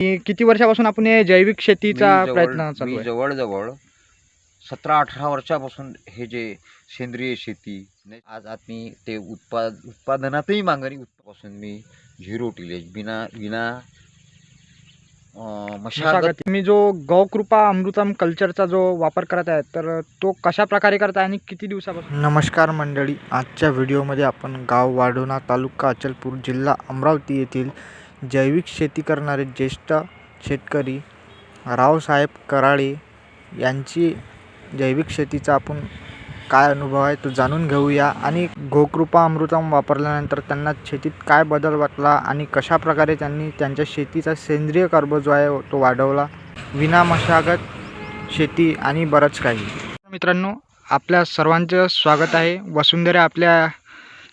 किती वर्षापासून आपण हे जैविक शेतीचा प्रयत्न चालू मी आहे? जवळजवळ 17-18 वर्षापासून हे जे सेंद्रिय शेती आज आम्ही ते उत्पादनातही मागणी उत्पादन मी झिरो टिलेज बिना विना मशागत. तुम्ही जो गौकृपा अमृतम कल्चरचा जो वापर करत आहे तर तो कशा प्रकारे करताय आणि किती दिवसापासून? नमस्कार मंडळी, आजच्या व्हिडिओमध्ये आपण गाव वाढोणा, तालुका अचलपूर, जिल्हा अमरावती येथील जैविक शेती करणारे ज्येष्ठ शेतकरी रावसाहेब कराळे यांची जैविक शेतीचा आपण काय अनुभव आहे तो जाणून घेऊया आणि गोकृपा अमृतम वापरल्यानंतर त्यांना शेतीत काय बदल वाटला आणि कशा प्रकारे त्यांनी त्यांच्या शेतीचा सेंद्रिय कर्ब जो आहे तो वाढवला, विना मशागत शेती आणि बरंच काही. मित्रांनो, आपल्या सर्वांचं स्वागत आहे वसुंधरा आपल्या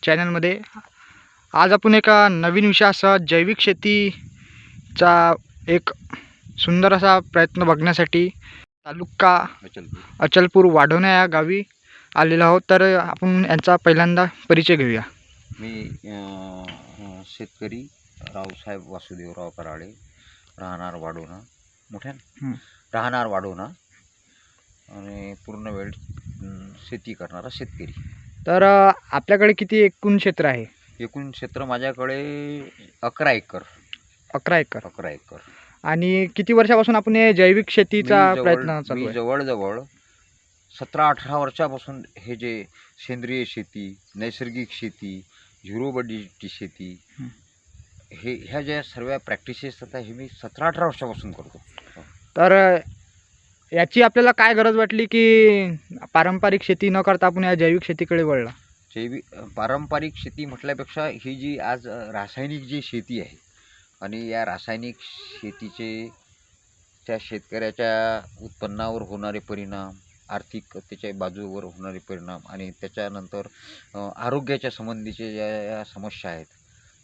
चॅनलमध्ये. आज आपण एका नवीन विषयासह जैविक शेतीचा एक सुंदर असा प्रयत्न बघण्यासाठी तालुका अचलपूर वाढोणा या गावी आलेलो आहोत. तर आपण यांचा पहिल्यांदा परिचय घेऊया. मी शेतकरी रावसाहेब वासुदेवराव कराळे, राहणार वाढोणा, राहणार वाढोणा आणि पूर्ण वेळ शेती करणारा शेतकरी. तर आपल्याकडे किती एकूण क्षेत्र आहे? एकूण क्षेत्र माझ्याकडे 11 एकर. 11 एकर. 11 एकर. आणि किती वर्षापासून आपण हे जैविक शेतीचा प्रयत्न चालू मी आहे? जवळजवळ 17-18 वर्षापासून हे जे सेंद्रिय शेती, नैसर्गिक शेती, झिरो बजेटची शेती, ह्या ज्या सर्व प्रॅक्टिसेस आता हे मी 17-18 वर्षापासून करतो. तर याची आपल्याला काय गरज वाटली की पारंपरिक शेती न करता आपण या जैविक शेतीकडे वळला? पारंपरिक शेती म्हटल्यापेक्षा ही जी आज रासायनिक जी शेती आहे आणि या रासायनिक शेतीचे त्या शेतकऱ्याच्या उत्पन्नावर होणारे परिणाम, आर्थिक त्याच्या बाजूवर होणारे परिणाम आणि त्याच्यानंतर आरोग्याच्या संबंधीचे ज्या समस्या आहेत,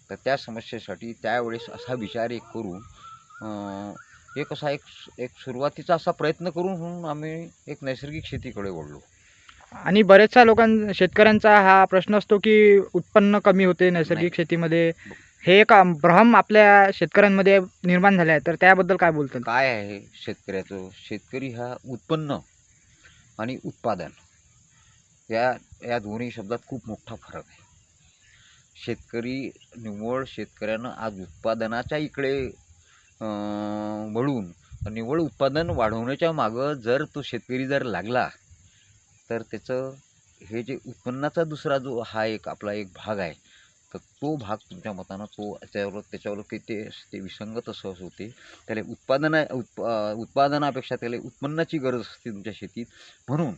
तर त्या समस्येसाठी त्यावेळेस असा विचार करून एक असा एक सुरुवातीचा असा प्रयत्न करून म्हणून आम्ही एक नैसर्गिक शेतीकडे वळलो. आणि बरेचशा शेतकऱ्यांचा हा प्रश्न असतो की उत्पन्न कमी होते नैसर्गिक शेतीमध्ये. हे एक भ्रम आपल्या शेतकऱ्यांमध्ये निर्माण झाले आहे, तर त्याबद्दल काय बोलतात? काय आहे शेतकऱ्याचं? शेतकरी हा उत्पन्न आणि उत्पादन या दोन्ही शब्दात खूप मोठा फरक आहे. निव्वळ शेतकऱ्यानं आज उत्पादनाच्या इकडे वळून निव्वळ उत्पादन वाढवण्याच्या मागं जर तो शेतकरी जर लागला, तर त्याचं हे जे उत्पन्नाचा दुसरा जो हा एक आपला एक भाग आहे, तर तो भाग तुमच्या मतानं त्याच्यावर की ते विसंगत असं होते. त्याला उत्पादनापेक्षा त्याला उत्पन्नाची गरज असते तुमच्या शेतीत. म्हणून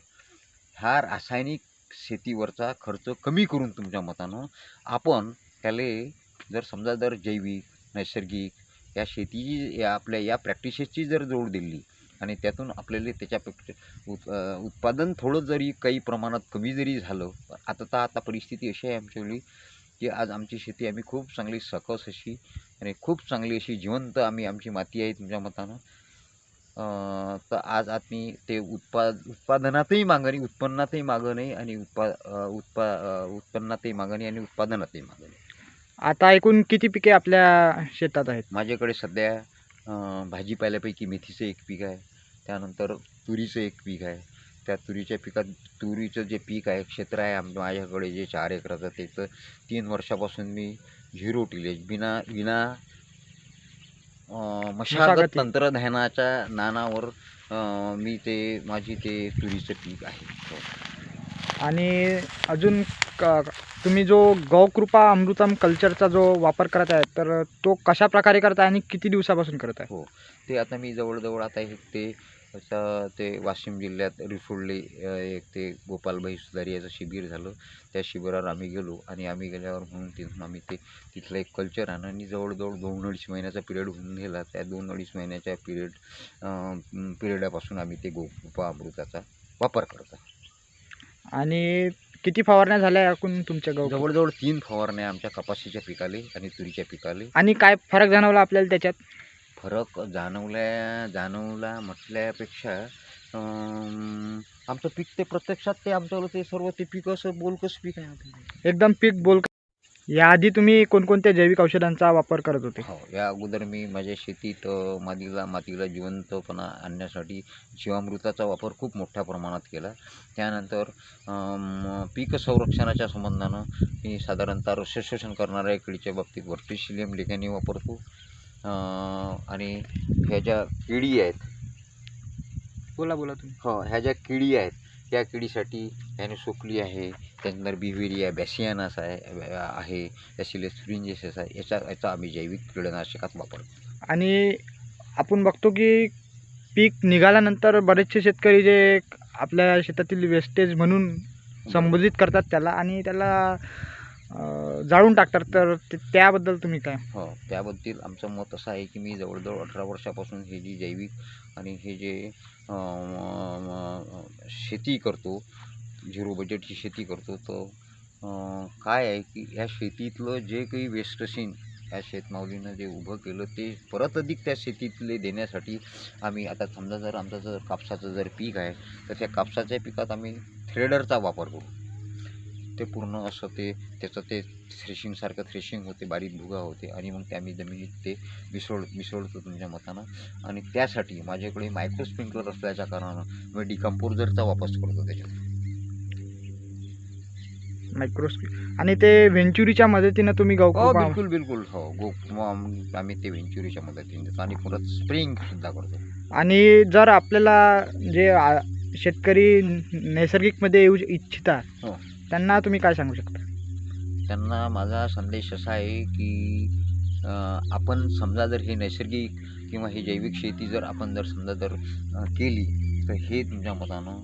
ह्या रासायनिक शेतीवरचा खर्च कमी करून तुमच्या मतानं आपण त्याला जर जैविक, नैसर्गिक या शेतीची आपल्या या प्रॅक्टिसेसची जर जोड दिली आणि त्यातून आपल्याला त्याच्यापेक्षा उत्पादन थोडं जरी काही प्रमाणात कमी जरी झालं, आता परिस्थिती अशी आहे आमच्याकडे की आज आमची शेती आम्ही खूप चांगली सकस अशी आणि खूप चांगली अशी जिवंत आमची माती आहे तुमच्या मतानं. तर आज आम्ही ते उत्पादनातही मागणी, उत्पन्नातही मागणी आणि उत्पन्नातही मागणी आणि उत्पादनातही मागणी. आता एकूण किती पिके आपल्या शेतात आहेत? माझ्याकडे सध्या भाजीपाल्यापैकी मेथीचं एक पीक आहे, त्यानंतर तुरीचं एक पीक आहे. त्या तुरीचं जे पीक आहे, क्षेत्र आहे माझ्याकडे जे 4 एकराचं, त्याचं 3 वर्षापासून मी झिरो टिलेज विना मशागत तंत्रज्ञानाच्या नानावर मी माझी तुरीचं पीक आहे. आणि अजून तुम्ही जो गौकृपा अमृतम कल्चरचा जो वापर करत आहे तर तो कशा प्रकारे करताय आणि किती दिवसापासून करत आहे? हो, ते आता मी जवळजवळ आता ते वाशिम जिल्ह्यात रिफुडले एक ते गोपालभाई सुधारी याचं शिबिर झालं. त्या शिबिरावर आम्ही गेलो आणि आम्ही गेल्यावर म्हणून तिथून आम्ही तिथलं एक कल्चर आणलं आणि जवळजवळ 2-2.5 महिन्याचा पिरियड होऊन गेला. त्या 2-2.5 महिन्याच्या पिरियडापासून आम्ही ते गोकृपा अमृताचा वापर करतो. आणि किती फवारण्या झाल्या एकूण तुमच्या जवळजवळ 3 फवारण्या आमच्या कपाशीच्या पिकाले आणि तुरीच्या पिकाले. आणि काय फरक जाणवला आपल्याला त्याच्यात? फरक जाणवला म्हटल्यापेक्षा आमचं पीक ते प्रत्यक्षात ते आमच्याकडं ते सर्व ते पीक असं बोलकस पीक आहे. एकदम पीक बोलक. याआधी तुम्ही कोणकोणत्या जैविक औषधांचा वापर करत होते? हो, या अगोदर मी माझ्या शेतीत मातीला जिवंतपणा आणण्यासाठी जीवामृताचा वापर खूप मोठ्या प्रमाणात केला. त्यानंतर पीक संरक्षणाच्या संबंधानं मी साधारणतः रस शोषण करणाऱ्या किडीच्या बाबतीत व्हर्टिसिलियम लेखनी वापरतो. आणि ह्या ज्या किडी आहेत, बोला तुम्ही. हो, ह्या ज्या किडी आहेत त्या किडीसाठी ॲनोसोक्ली आहे, त्यानंतर बिव्हेरिया बॅसियानास आहे, बॅसिलस thuringiensis आहे. याचा आम्ही जैविक कीटकनाशकात वापरतो. आणि आपण बघतो की पीक निघाल्यानंतर बरेचसे शेतकरी जे आपल्या शेतातील वेस्टेज म्हणून संबोधित करतात त्याला, आणि त्याला जाळून टाकतात, तर त्याबद्दल तुम्ही काय? हो, त्याबद्दल आमचं मत असं आहे की मी जवळजवळ 18 वर्षापासून हे जी जैविक आणि हे जे शेती करतो, झिरो बजेटची शेती करतो, तर काय आहे की ह्या शेतीतलं जे काही वेस्ट असेल, ह्या शेतमाऊलीनं जे उभं केलं ते परत अधिक त्या शेतीतले देण्यासाठी आम्ही आता समजा जर आमचं जर कापसाचं जर पीक आहे तर त्या कापसाच्या पिकात आम्ही थ्रेडरचा वापर करू. ते पूर्ण असं त्याचं थ्रेशिंगसारखं थ्रेशिंग होते, बारीक भुगा होते, आणि मग ते आम्ही जमिनीत ते मिसळतो तुमच्या मतानं. आणि त्यासाठी माझ्याकडे मायक्रो स्प्रिंकलर असल्याच्या कारणानं मी डिकम्पोजरचा वापर करतो त्याच्यात. मायक्रोस्कोप आणि ते व्हेंचुरीच्या मदतीनं तुम्ही हो, गहू बिलकुल. हो, आम्ही ते व्हेंचुरीच्या मदतीने देतो आणि परत स्प्रिंग सुद्धा करतो. आणि जर आपल्याला जे शेतकरी नैसर्गिकमध्ये येऊ इच्छितात, हो, त्यांना तुम्ही काय सांगू शकता? त्यांना माझा संदेश असा आहे की आपण समजा जर हे नैसर्गिक किंवा ही जैविक शेती जर आपण जर समजा जर केली तर हे तुमच्या मतानं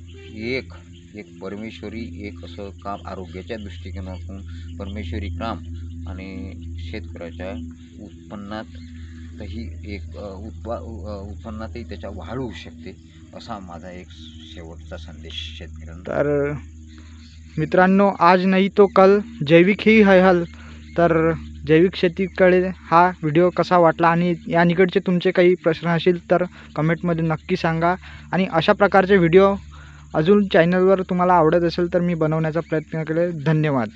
एक परमेश्वरी एक असं काम, आरोग्याच्या दृष्टिकोनातून परमेश्वरी काम आणि शेतकऱ्याच्या उत्पन्नातही एक उत्पन्नातही त्याच्या वाढ होऊ शकते, असा माझा एक शेवटचा संदेश शेतकऱ्यांना. तर मित्रांनो, आज नाही तो कल, जैविक ही है हल. तर जैविक शेतीकडे हा व्हिडिओ कसा वाटला, आणि या निकडचे तुमचे काही प्रश्न असतील तर कमेंटमध्ये नक्की सांगा. आणि अशा प्रकारचे व्हिडिओ अजून चॅनलवर तुम्हाला आवडत असेल तर मी बनवण्याचा प्रयत्न करेल. धन्यवाद.